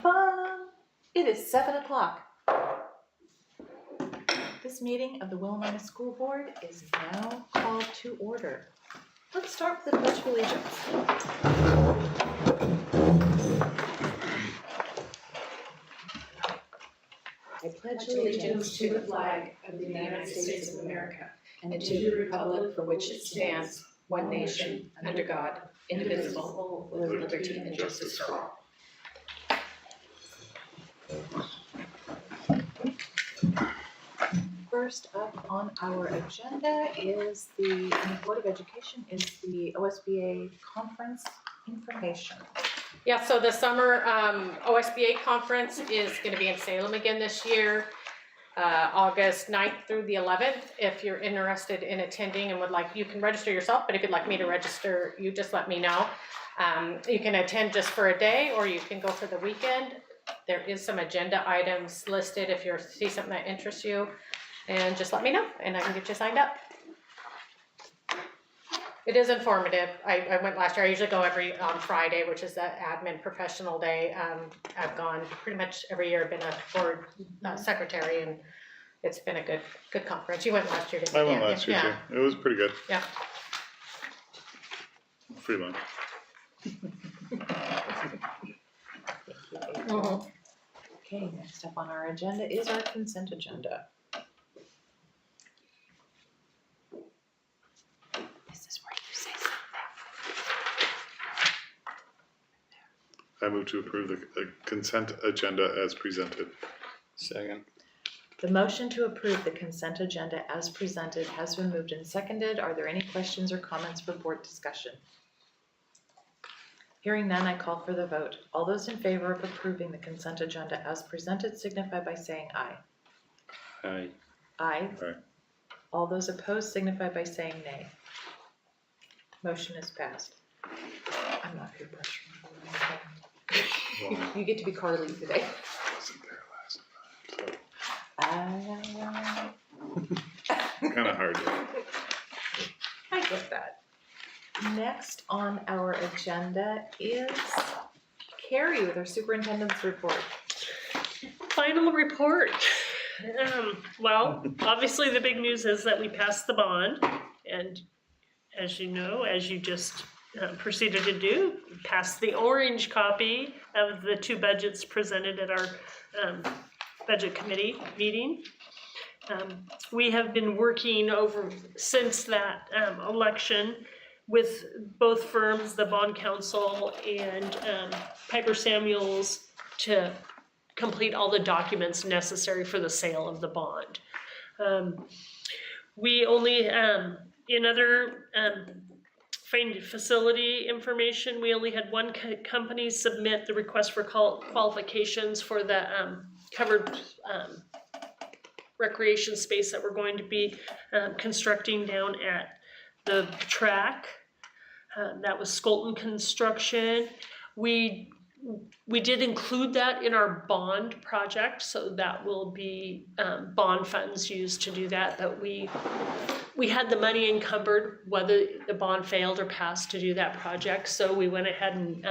It is 7 o'clock. This meeting of the Willamina School Board is now called to order. Let's start with the Pledge of Allegiance. I pledge allegiance to the flag of the United States of America and to the republic for which it stands, one nation, under God, indivisible, with liberty and justice for all. First up on our agenda is the Board of Education is the OSBA conference information. Yeah, so the summer OSBA conference is going to be in Salem again this year, August 9th through the 11th. If you're interested in attending and would like, you can register yourself, but if you'd like me to register, you just let me know. You can attend just for a day or you can go for the weekend. There is some agenda items listed if you see something that interests you, and just let me know and I can get you signed up. It is informative. I went last year. I usually go every Friday, which is the admin professional day. I've gone pretty much every year. I've been a board secretary, and it's been a good conference. You went last year, didn't you? I went last year too. It was pretty good. Yeah. Free lunch. Okay, next up on our agenda is our consent agenda. This is where you say something. I move to approve the consent agenda as presented. Second. The motion to approve the consent agenda as presented has been moved and seconded. Are there any questions or comments for board discussion? Hearing none, I call for the vote. All those in favor of approving the consent agenda as presented signify by saying aye. Aye. Aye. Aye. All those opposed signify by saying nay. Motion is passed. I'm not peer pressuring. You get to be Carly today. Wasn't there last time, so kind of hard. I get that. Next on our agenda is Carrie with her superintendent's report. Final report. Well, obviously the big news is that we passed the bond, and as you know, as you just proceeded to do, passed the orange copy of the two budgets presented at our budget committee meeting. We have been working over since that election with both firms, the bond counsel and Piper Samuels, to complete all the documents necessary for the sale of the bond. We only, in other facility information, we only had one company submit the request for qualifications for the covered recreation space that we're going to be constructing down at the track. That was Skolton Construction. We did include that in our bond project, so that will be bond funds used to do that. But we had the money encumbered whether the bond failed or passed to do that project, so we went ahead and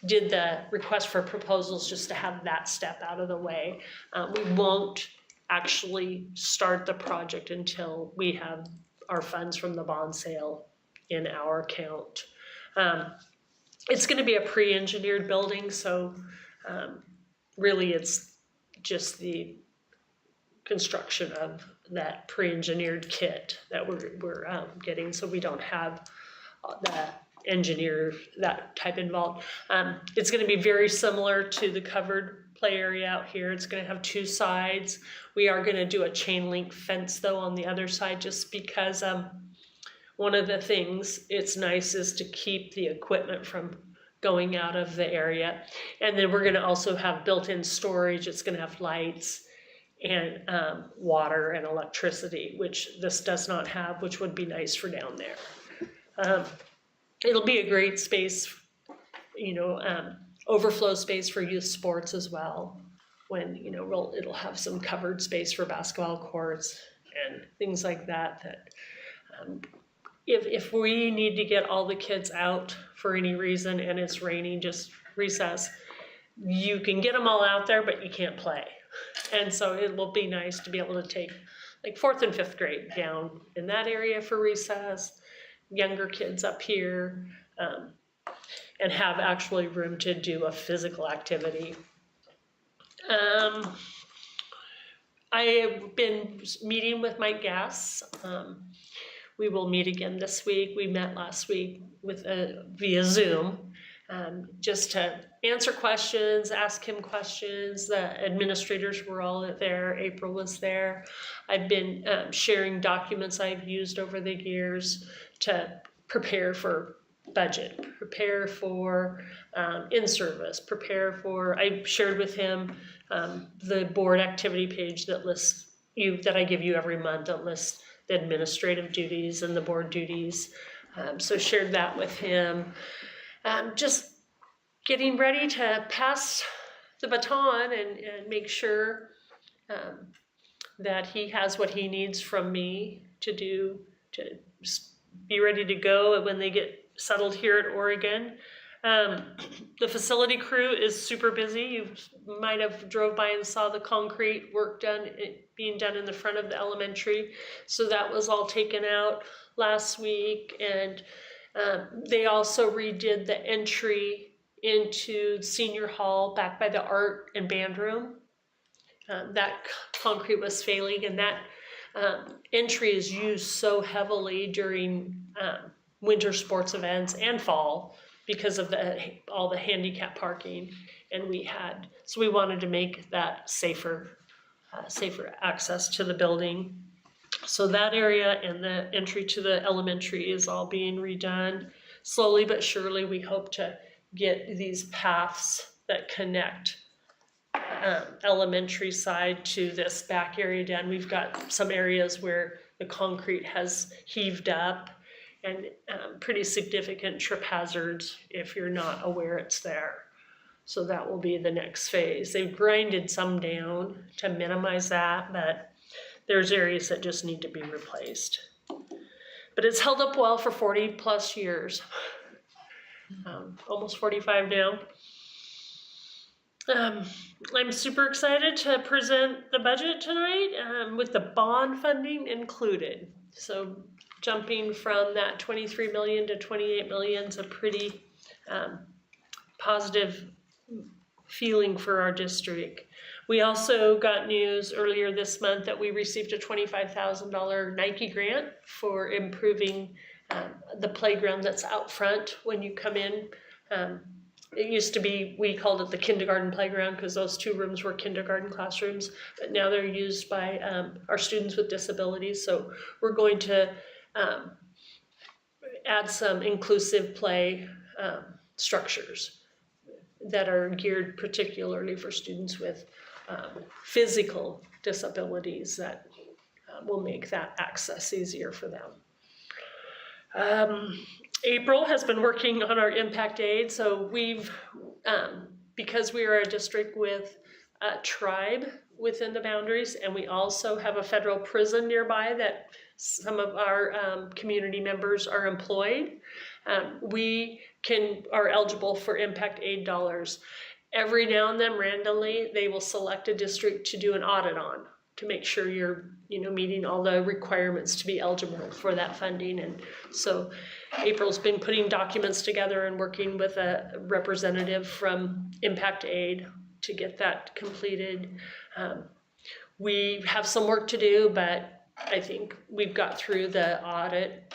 did the request for proposals just to have that step out of the way. We won't actually start the project until we have our funds from the bond sale in our account. It's going to be a pre-engineered building, so really it's just the construction of that pre-engineered kit that we're getting, so we don't have the engineer, that type involved. It's going to be very similar to the covered play area out here. It's going to have two sides. We are going to do a chain link fence though on the other side, just because one of the things it's nice is to keep the equipment from going out of the area. And then we're going to also have built-in storage. It's going to have lights and water and electricity, which this does not have, which would be nice for down there. It'll be a great space, you know, overflow space for youth sports as well. When, you know, it'll have some covered space for basketball courts and things like that. If we need to get all the kids out for any reason and it's raining, just recess, you can get them all out there, but you can't play. And so it will be nice to be able to take like 4th and 5th grade down in that area for recess, younger kids up here, and have actually room to do a physical activity. I have been meeting with my guests. We will meet again this week. We met last week with via Zoom, just to answer questions, ask him questions. The administrators were all there. April was there. I've been sharing documents I've used over the years to prepare for budget, prepare for in-service, prepare for, I shared with him the board activity page that lists that I give you every month, that lists the administrative duties and the board duties. So shared that with him. Just getting ready to pass the baton and make sure that he has what he needs from me to be ready to go when they get settled here at Oregon. The facility crew is super busy. You might have drove by and saw the concrete work being done in the front of the elementary. So that was all taken out last week. And they also redid the entry into senior hall back by the art and band room. That concrete was failing, and that entry is used so heavily during winter sports events and fall because of all the handicap parking, and we wanted to make that safer access to the building. So that area and the entry to the elementary is all being redone. Slowly but surely, we hope to get these paths that connect elementary side to this back area done. We've got some areas where the concrete has heaved up, and pretty significant trip hazards if you're not aware it's there. So that will be the next phase. They've grinded some down to minimize that, but there's areas that just need to be replaced. But it's held up well for 40 plus years, almost 45 now. I'm super excited to present the budget tonight with the bond funding included. So jumping from that 23 million to 28 million is a pretty positive feeling for our district. We also got news earlier this month that we received a $25,000 Nike grant for improving the playground that's out front when you come in. It used to be, we called it the kindergarten playground because those 2 rooms were kindergarten classrooms, but now they're used by our students with disabilities. So we're going to add some inclusive play structures that are geared particularly for students with physical disabilities that will make that access easier for them. April has been working on our impact aid. So we've, because we are a district with a tribe within the boundaries, and we also have a federal prison nearby that some of our community members are employed, we are eligible for impact aid dollars. Every now and then, randomly, they will select a district to do an audit on to make sure you're, meeting all the requirements to be eligible for that funding. And so April's been putting documents together and working with a representative from Impact Aid to get that completed. We have some work to do, but I think we've got through the audit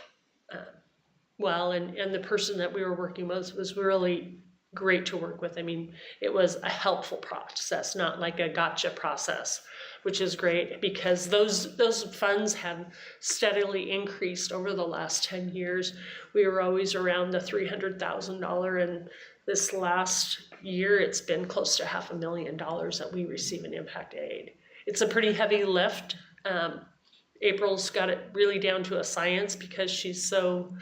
well, and the person that we were working with was really great to work with. I mean, it was a helpful process, not like a gotcha process, which is great because those funds have steadily increased over the last 10 years. We were always around the $300,000, and this last year it's been close to $500,000 that we receive in impact aid. It's a pretty heavy lift. April's got it really down to a science because she's so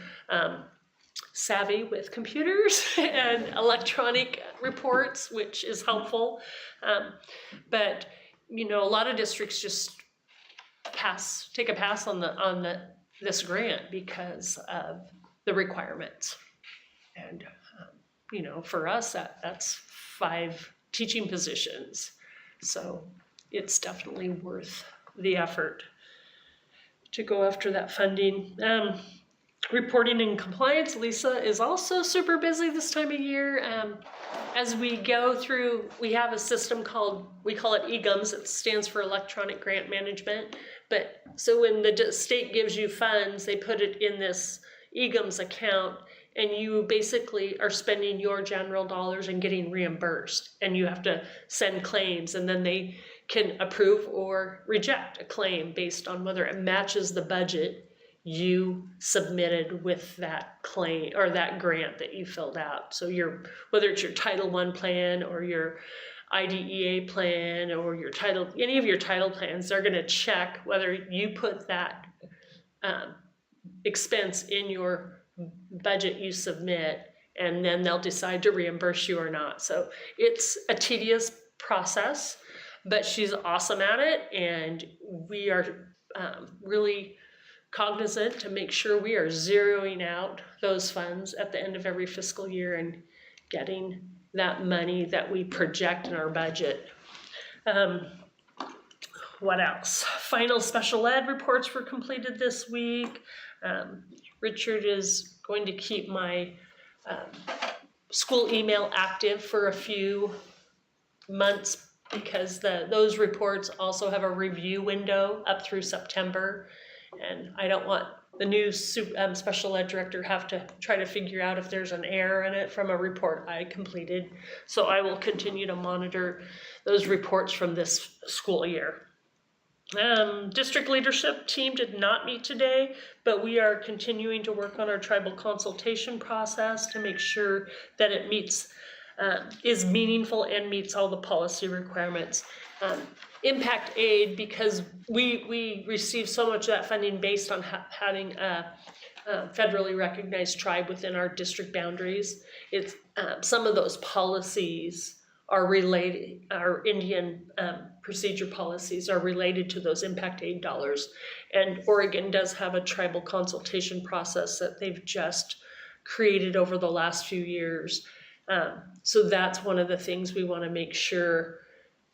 savvy with computers and electronic reports, which is helpful. But a lot of districts just take a pass on this grant because of the requirements. And for us, that's $5 teaching positions. So it's definitely worth the effort to go after that funding. Reporting and compliance, Lisa is also super busy this time of year. As we go through, we have a system we call it EGUMS, it stands for Electronic Grant Management. But so when the state gives you funds, they put it in this EGUMS account, and you basically are spending your general dollars and getting reimbursed. And you have to send claims, and then they can approve or reject a claim based on whether it matches the budget you submitted with that claim or that grant that you filled out. So whether it's your Title I plan or your IDEA plan or any of your title plans, they're gonna check whether you put that expense in your budget you submit, and then they'll decide to reimburse you or not. So it's a tedious process, but she's awesome at it, and we are really cognizant to make sure we are zeroing out those funds at the end of every fiscal year and getting that money that we project in our budget. What else? Final special ed reports were completed this week. Richard is going to keep my school email active for a few months because those reports also have a review window up through September. And I don't want the new special ed director have to try to figure out if there's an error in it from a report I completed. So I will continue to monitor those reports from this school year. District leadership team did not meet today, but we are continuing to work on our tribal consultation process to make sure that it is meaningful and meets all the policy requirements. Impact aid, because we receive so much of that funding based on having a federally recognized tribe within our district boundaries. It's some of those policies are related, our Indian procedure policies are related to those impact aid dollars. And Oregon does have a tribal consultation process that they've just created over the last few years. So that's one of the things we want to make sure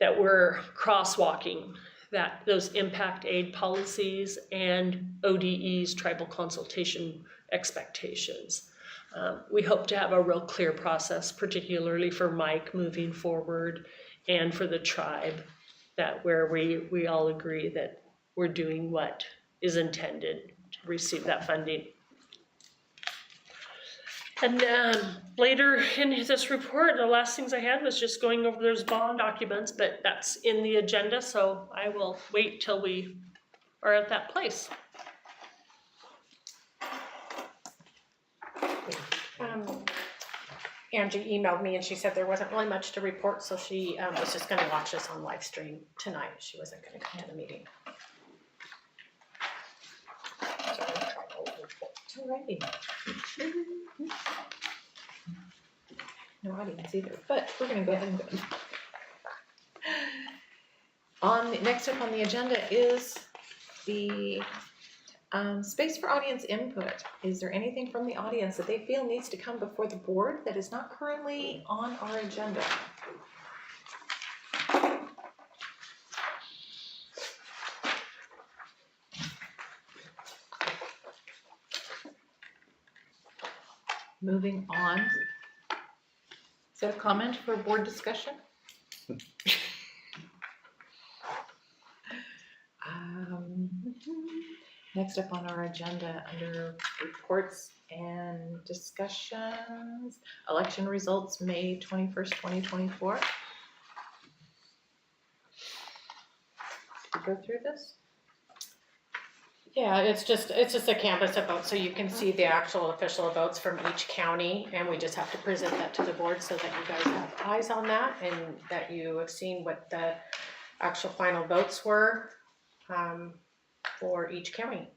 that we're crosswalking, that those impact aid policies and ODE's tribal consultation expectations. We hope to have a real clear process, particularly for Mike moving forward and for the tribe, that where we all agree that we're doing what is intended to receive that funding. And later in this report, the last things I had was just going over those bond documents, but that's in the agenda, so I will wait till we are at that place. Angie emailed me and she said there wasn't really much to report, so she was just gonna watch us on live stream tonight. She wasn't gonna come to the meeting. Alrighty. No audience either, but we're gonna go ahead and go. Next up on the agenda is the space for audience input. Is there anything from the audience that they feel needs to come before the board that is not currently on our agenda? Moving on. Is that a comment for board discussion? Next up on our agenda under reports and discussions, election results, May 21st, 2024. Did we go through this? Yeah, it's just a canvas of votes, so you can see the actual official votes from each county, and we just have to present that to the board so that you guys have eyes on that and that you have seen what the actual final votes were for each county.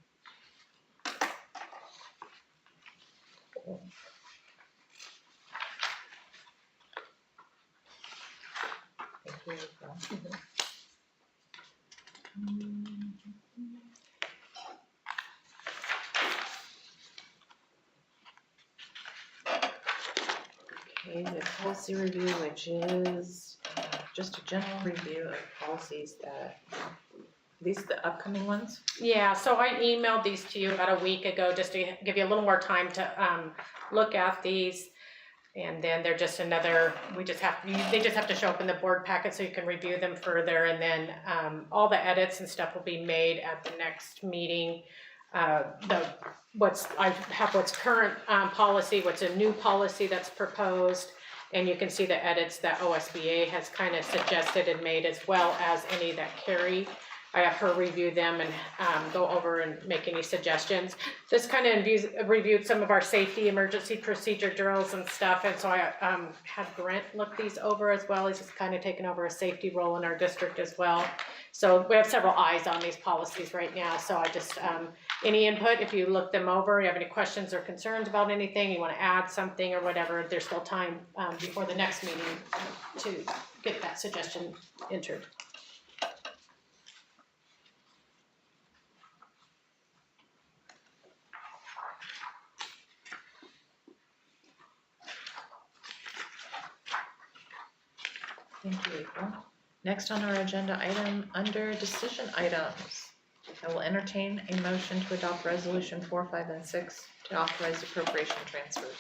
Okay, the whole policy review, which is just a general review of policies that, these are the upcoming ones? Yeah, so I emailed these to you about a week ago, just to give you a little more time to look at these. And then they're just another, they just have to show up in the board packet so you can review them further. And then all the edits and stuff will be made at the next meeting. I have what's current policy, what's a new policy that's proposed. And you can see the edits that OSBA has kind of suggested and made, as well as any that Carrie. I have her review them and go over and make any suggestions. This kind of reviewed some of our safety emergency procedure drills and stuff, and so I had Brent look these over as well. He's just kind of taken over a safety role in our district as well. So we have several eyes on these policies right now, so I just, any input, if you look them over, you have any questions or concerns about anything, you want to add something or whatever, there's still time before the next meeting to get that suggestion entered. Thank you, April. Next on our agenda item, under decision items, I will entertain a motion to adopt resolution 4, 5, and 6 to authorize appropriation transfers.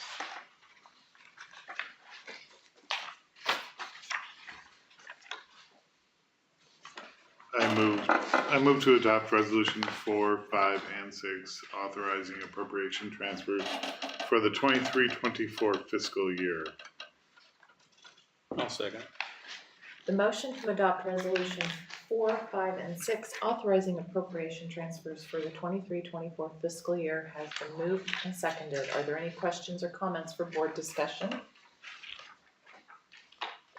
I move to adopt resolution 4, 5, and 6, authorizing appropriation transfers for the 23-24 fiscal year. I'll second. The motion to adopt resolution 4, 5, and 6, authorizing appropriation transfers for the 23-24 fiscal year has been moved and seconded. Are there any questions or comments for board discussion?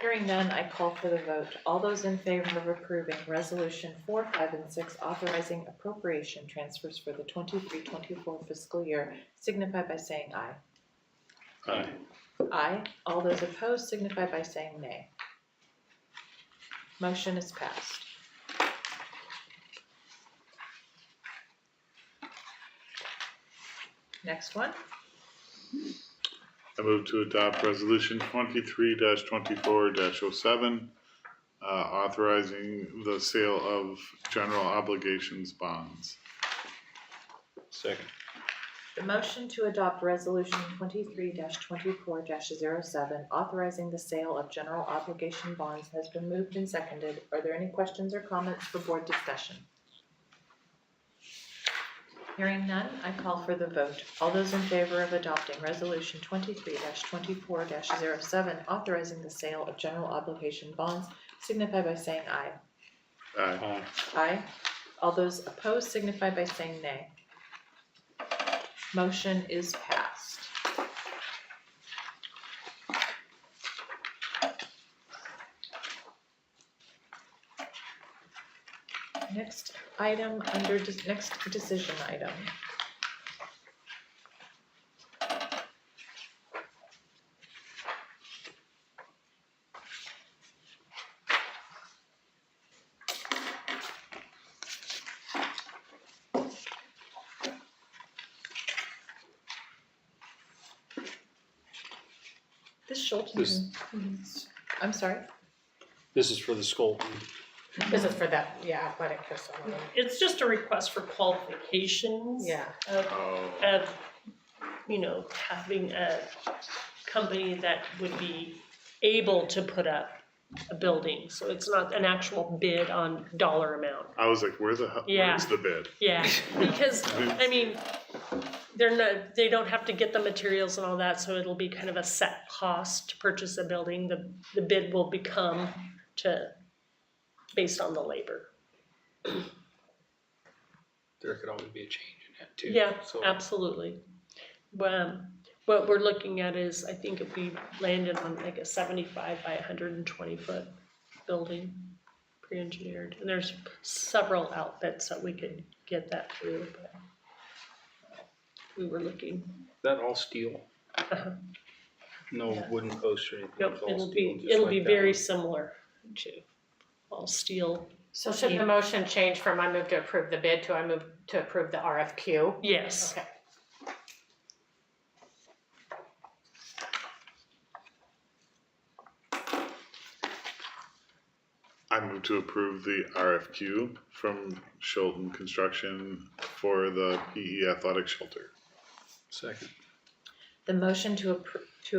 Hearing none, I call for the vote. All those in favor of approving resolution 4, 5, and 6, authorizing appropriation transfers for the 23-24 fiscal year, signify by saying aye. Aye. Aye. All those opposed signify by saying nay. Motion is passed. Next one. I move to adopt resolution 23-24-07, authorizing the sale of general obligations bonds. Second. The motion to adopt resolution 23-24-07, authorizing the sale of general obligation bonds has been moved and seconded. Are there any questions or comments for board discussion? Hearing none, I call for the vote. All those in favor of adopting resolution 23-24-07, authorizing the sale of general obligation bonds, signify by saying aye. Aye. Aye. Aye. All those opposed signify by saying nay. Motion is passed. Next item under next decision item. This Schultz, I'm sorry. This is for the school. This is for that, yeah, athletic facility. It's just a request for qualifications. Yeah. Of, you know, having a company that would be able to put up a building. So it's not an actual bid on dollar amount. I was like, where's the bid? Yeah, because, I mean, they don't have to get the materials and all that, so it'll be kind of a set cost to purchase a building. The bid will become based on the labor. There could always be a change in that too. Yeah, So absolutely. What we're looking at is, I think if we landed on like a 75 by 120 foot building, pre-engineered, and there's several outfits that we could get that through, but we were looking. that all steel? No Yeah. wooden posts or anything? Yep, It's all it'll steel, be, just it'll like be that very one. similar to all steel. So should the motion change from I move to approve the bid to I move to approve the RFQ? Yes. Okay. I move to approve the RFQ from Schulten Construction for the PE athletic shelter. Second. The motion to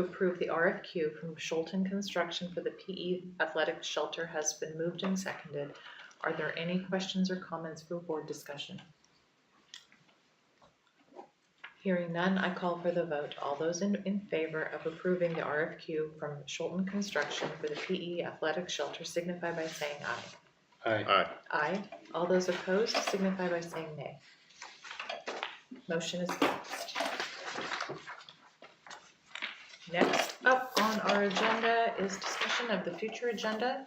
approve the RFQ from Schulten Construction for the PE athletic shelter has been moved and seconded. Are there any questions or comments for board discussion? Hearing none, I call for the vote. All those in favor of approving the RFQ from Schulten Construction for the PE athletic shelter signify by saying aye. Aye. Aye. Aye. All those opposed signify by saying nay. Motion is passed. Next up on our agenda is discussion of the future agenda.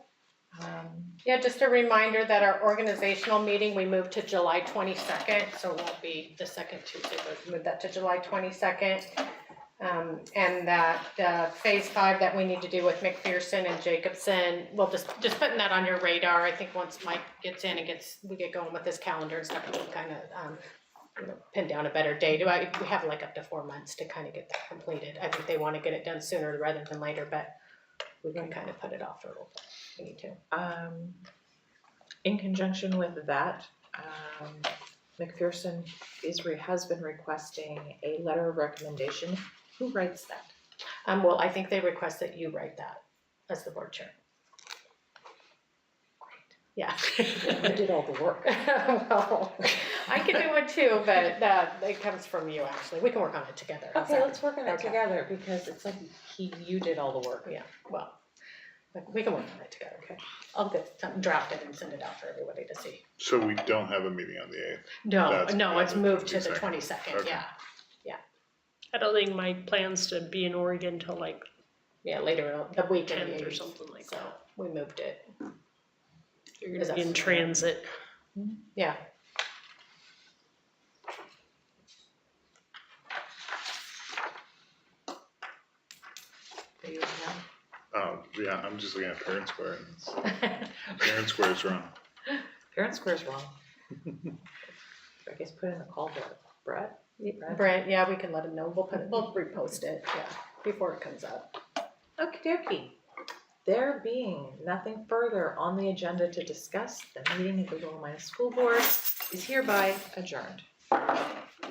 Yeah, just a reminder that our organizational meeting, we moved to July 22nd, so it won't be the second Tuesday, but move that to July 22nd. And that phase 5 that we need to do with McPherson and Jacobson, well, just putting that on your radar. I think once Mike gets in and we get going with his calendar and stuff, we'll kind of pin down a better date. We have like up to 4 months to kind of get that completed. I think they want to get it done sooner rather than later, but we're going to kind of put it off for a little bit. We need to. In conjunction with that, McPherson has been requesting a letter of recommendation. Who writes that? Well, I think they request that you write that as the board chair. Yeah. Who did all the work? Well, I can do it too, but it comes from you actually. We can work on it together. How's Okay, that? let's work on it Okay. together because it's like you did all the work. Yeah, well, we can work on it together. Okay. I'll get something drafted and send it out for everybody to see. So we don't have a meeting on the 8th. No, That's it's moved to the 22nd. 22nd, Okay. yeah. I don't think my plans to be in Oregon till like Yeah, later, the weekend 10th or 8th, something like so that. we moved it. You're Is gonna that be in familiar? transit. Yeah. Are you now? Oh, yeah, I'm just looking at Parent Square. And Parent Square is wrong. Parent Square's wrong. I guess put in a call to Brett. Brent, yeah, we can let him know. We'll repost it, yeah, before it comes up. Okie dokie. There being nothing further on the agenda to discuss, the meeting of the Willamina School Board is hereby adjourned.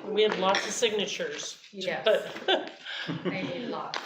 We had lots of signatures. Yes. But I need lots.